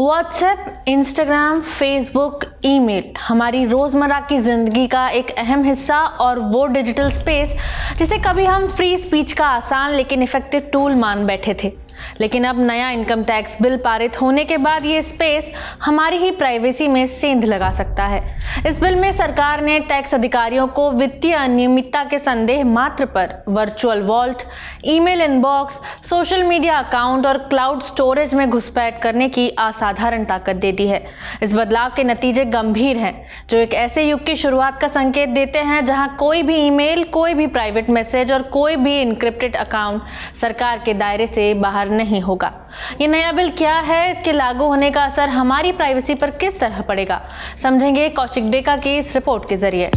WhatsApp, Instagram, Facebook, email हमारी रोज़मर्रा की ज़िंदगी का एक अहम हिस्सा और वो डिजिटल स्पेस जिसे कभी हम फ्री स्पीच का आसान लेकिन इफेक्टिव टूल मान बैठे थे। लेकिन अब नया इनकम टैक्स बिल पारित होने के बाद ये स्पेस हमारी ही प्राइवेसी में सेंध लगा सकता है। इस बिल में सरकार ने टैक्स अधिकारियों को वित्तीय अनियमितता के संदेह मात्र पर virtual vault, email inbox, social media account और क्लाउड स्टोरेज में घुसपैठ करने की असाधारण ताकत दे दी है। इस बदलाव के नतीजे गंभीर हैं, जो एक ऐसे युग की शुरुआत का संकेत देते हैं जहां कोई भी ईमेल, कोई भी प्राइवेट मैसेज और कोई भी इनक्रिप्टेड अकाउंट सरकार के दायरे से बाहर नहीं होगा। ये नया बिल क्या है, इसके लागू होने का असर हमारी प्राइवेसी पर किस तरह पड़ेगा, समझेंगे कौशिक डेका की इस रिपोर्ट के जरिए।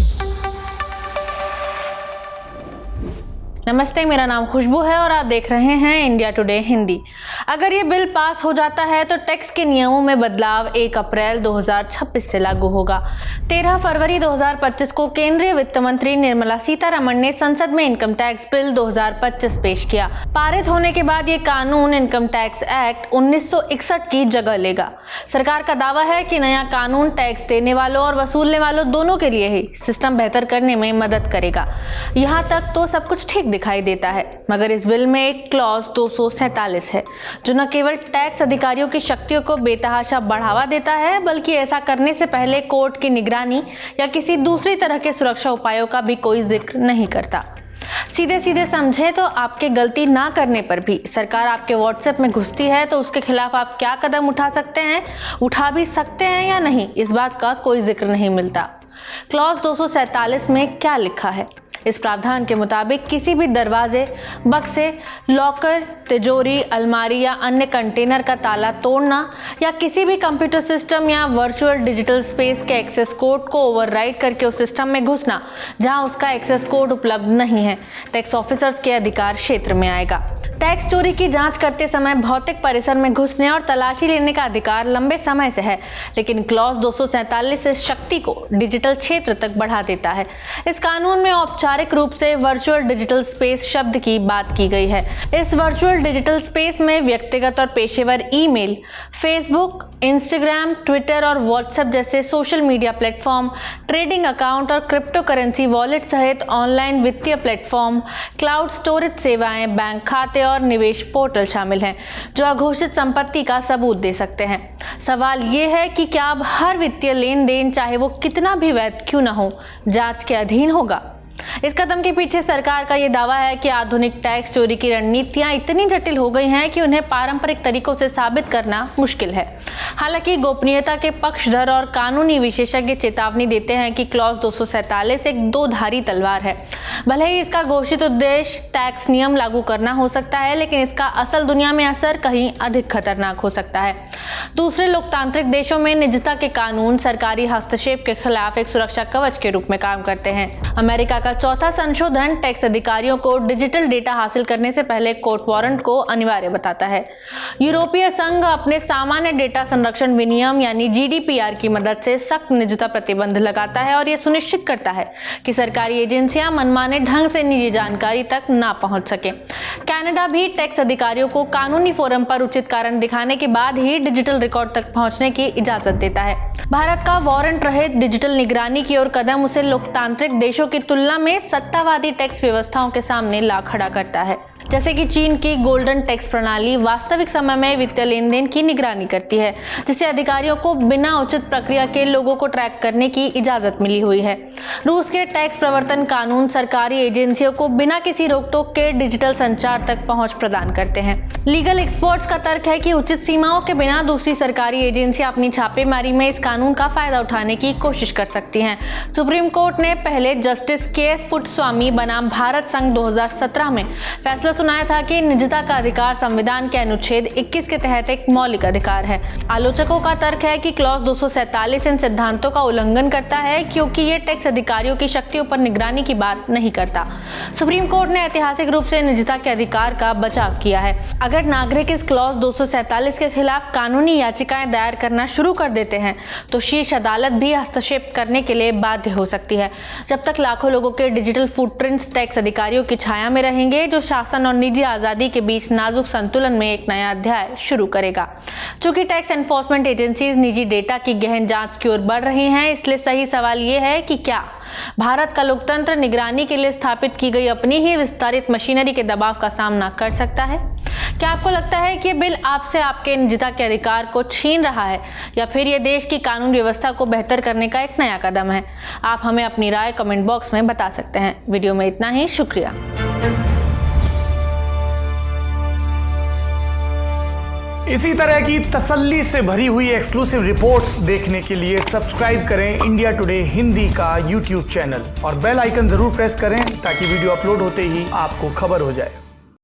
नमस्ते, मेरा नाम खुशबू है और आप देख रहे हैं इंडिया टुडे हिंदी। अगर ये बिल पास हो जाता है तो टैक्स के नियमों में बदलाव 1 अप्रैल 2026 से लागू होगा। 13 फरवरी 2025 को केंद्रीय वित्त मंत्री निर्मला सीतारमण ने संसद में इनकम टैक्स बिल 2025 पेश किया। पारित होने के बाद ये कानून इनकम टैक्स एक्ट 1961 की जगह लेगा। सरकार का दावा है कि नया कानून टैक्स देने वालों और वसूलने वालों दोनों के लिए ही सिस्टम बेहतर करने में मदद करेगा। यहाँ तक तो सब कुछ ठीक दिखाई देता है, मगर इस बिल में एक क्लॉज 247 है जो न केवल टैक्स अधिकारियों की शक्तियों को बेतहाशा बढ़ावा देता है, बल्कि ऐसा करने से पहले कोर्ट की निगरानी या किसी दूसरी तरह के सुरक्षा उपायों का भी कोई जिक्र नहीं करता। सीधे सीधे समझे तो आपके गलती ना करने पर भी सरकार आपके व्हाट्सएप में घुसती है तो उसके खिलाफ आप क्या कदम उठा सकते हैं, उठा भी सकते हैं या नहीं, इस बात का कोई जिक्र नहीं मिलता। क्लॉज 247 में क्या लिखा है? इस प्रावधान के मुताबिक किसी भी दरवाजे, बक्से, लॉकर, तिजोरी, अलमारी या अन्य कंटेनर का ताला तोड़ना या किसी भी कंप्यूटर सिस्टम या वर्चुअल डिजिटल स्पेस के एक्सेस कोड को ओवरराइड करके उस सिस्टम में घुसना जहां उसका एक्सेस कोड उपलब्ध नहीं है, टैक्स ऑफिसर्स के अधिकार क्षेत्र में आएगा। टैक्स चोरी की जांच करते समय भौतिक परिसर में घुसने और तलाशी लेने का अधिकार लंबे समय से है, लेकिन क्लॉज 247 इस शक्ति को डिजिटल क्षेत्र तक बढ़ा देता है। इस कानून में औपचारिक रूप से वर्चुअल डिजिटल स्पेस शब्द की बात की गई है। इस वर्चुअल डिजिटल स्पेस में व्यक्तिगत और पेशेवर ईमेल, फेसबुक, इंस्टाग्राम, ट्विटर और व्हाट्सएप जैसे social media platform, trading account और क्रिप्टो करेंसी वॉलेट सहित ऑनलाइन वित्तीय प्लेटफॉर्म, क्लाउड स्टोरेज सेवाएं, बैंक खाते और निवेश पोर्टल शामिल हैं जो अघोषित संपत्ति का सबूत दे सकते हैं। सवाल ये है कि क्या अब हर वित्तीय लेन देन, चाहे वो कितना भी वैध क्यों न हो, जांच के अधीन होगा? इस कदम के पीछे सरकार का यह दावा है कि आधुनिक टैक्स चोरी की रणनीतियां इतनी जटिल हो गई हैं कि उन्हें पारंपरिक तरीकों से साबित करना मुश्किल है। हालांकि गोपनीयता के पक्षधर और कानूनी विशेषज्ञ चेतावनी देते हैं कि क्लॉज 247 एक दो-धारी तलवार है। भले ही इसका घोषित उद्देश्य टैक्स नियम लागू करना हो सकता है, लेकिन इसका असल दुनिया में असर कहीं अधिक खतरनाक हो सकता है। दूसरे लोकतांत्रिक देशों में निजता के कानून सरकारी हस्तक्षेप के खिलाफ एक सुरक्षा कवच के रूप में काम करते हैं। अमेरिका का चौथा संशोधन टैक्स अधिकारियों को डिजिटल डेटा हासिल करने से पहले कोर्ट वारंट को अनिवार्य बताता है। यूरोपीय संघ अपने सामान्य डेटा संरक्षण विनियम यानी GDPR की मदद से सख्त निजता प्रतिबंध लगाता है और यह सुनिश्चित करता है कि सरकारी एजेंसियां मनमाने ढंग से निजी जानकारी तक ना पहुंच सके। कनाडा भी टैक्स अधिकारियों को कानूनी फोरम पर उचित कारण दिखाने के बाद ही डिजिटल रिकॉर्ड तक पहुंचने की इजाजत देता है। भारत का वारंट रहित डिजिटल निगरानी की ओर कदम उसे लोकतांत्रिक देशों की तुलना में सत्तावादी टैक्स व्यवस्थाओं के सामने ला खड़ा करता है। जैसे कि चीन की गोल्डन टैक्स प्रणाली वास्तविक समय में वित्तीय लेन देन की निगरानी करती है, जिसे अधिकारियों को बिना उचित प्रक्रिया के लोगों को ट्रैक करने की इजाजत मिली हुई है। रूस के टैक्स प्रवर्तन कानून सरकारी एजेंसियों को बिना किसी रोक टोक के डिजिटल संचार तक पहुंच प्रदान करते हैं। लीगल एक्सपर्ट्स का तर्क है कि उचित सीमाओं के बिना दूसरी सरकारी एजेंसियां अपनी छापेमारी में इस कानून का फायदा उठाने की कोशिश कर सकती हैं। सुप्रीम कोर्ट ने पहले जस्टिस KS पुट्टस्वामी बनाम भारत संघ 2017 में फैसला सुनाया था कि निजता का अधिकार संविधान के अनुच्छेद 21 के तहत एक मौलिक अधिकार है। आलोचकों का तर्क है कि क्लॉज 247 इन सिद्धांतों का उल्लंघन करता है क्योंकि ये टैक्स अधिकारियों की शक्तियों पर निगरानी की बात नहीं करता। सुप्रीम कोर्ट ने ऐतिहासिक रूप से निजता के अधिकार का बचाव किया है। अगर नागरिक इस क्लॉज 247 के खिलाफ कानूनी याचिकाएं दायर करना शुरू कर देते हैं तो शीर्ष अदालत भी हस्तक्षेप करने के लिए बाध्य हो सकती है। जब तक लाखों लोगों के डिजिटल फुटप्रिंट्स टैक्स अधिकारियों की छाया में रहेंगे जो शासन अनुशासन और निजी आज़ादी के बीच नाजुक संतुलन में एक नया अध्याय शुरू करेगा। चूंकि टैक्स एनफोर्समेंट एजेंसीज निजी डेटा की गहन जांच की ओर बढ़ रही हैं, इसलिए सही सवाल ये है कि क्या भारत का लोकतंत्र निगरानी के लिए स्थापित की गई अपनी ही विस्तारित मशीनरी के दबाव का सामना कर सकता है? क्या आपको लगता है कि ये बिल आपसे आपके निजता के अधिकार को छीन रहा है, या फिर ये देश की कानून व्यवस्था को बेहतर करने का एक नया कदम है? आप हमें अपनी राय कमेंट बॉक्स में बता सकते हैं। वीडियो में इतना ही, शुक्रिया। इसी तरह की तसल्ली से भरी हुई एक्सक्लूसिव रिपोर्ट्स देखने के लिए सब्सक्राइब करें इंडिया टुडे हिंदी का यूट्यूब चैनल और बेल आइकन जरूर प्रेस करें ताकि वीडियो अपलोड होते ही आपको खबर हो जाए।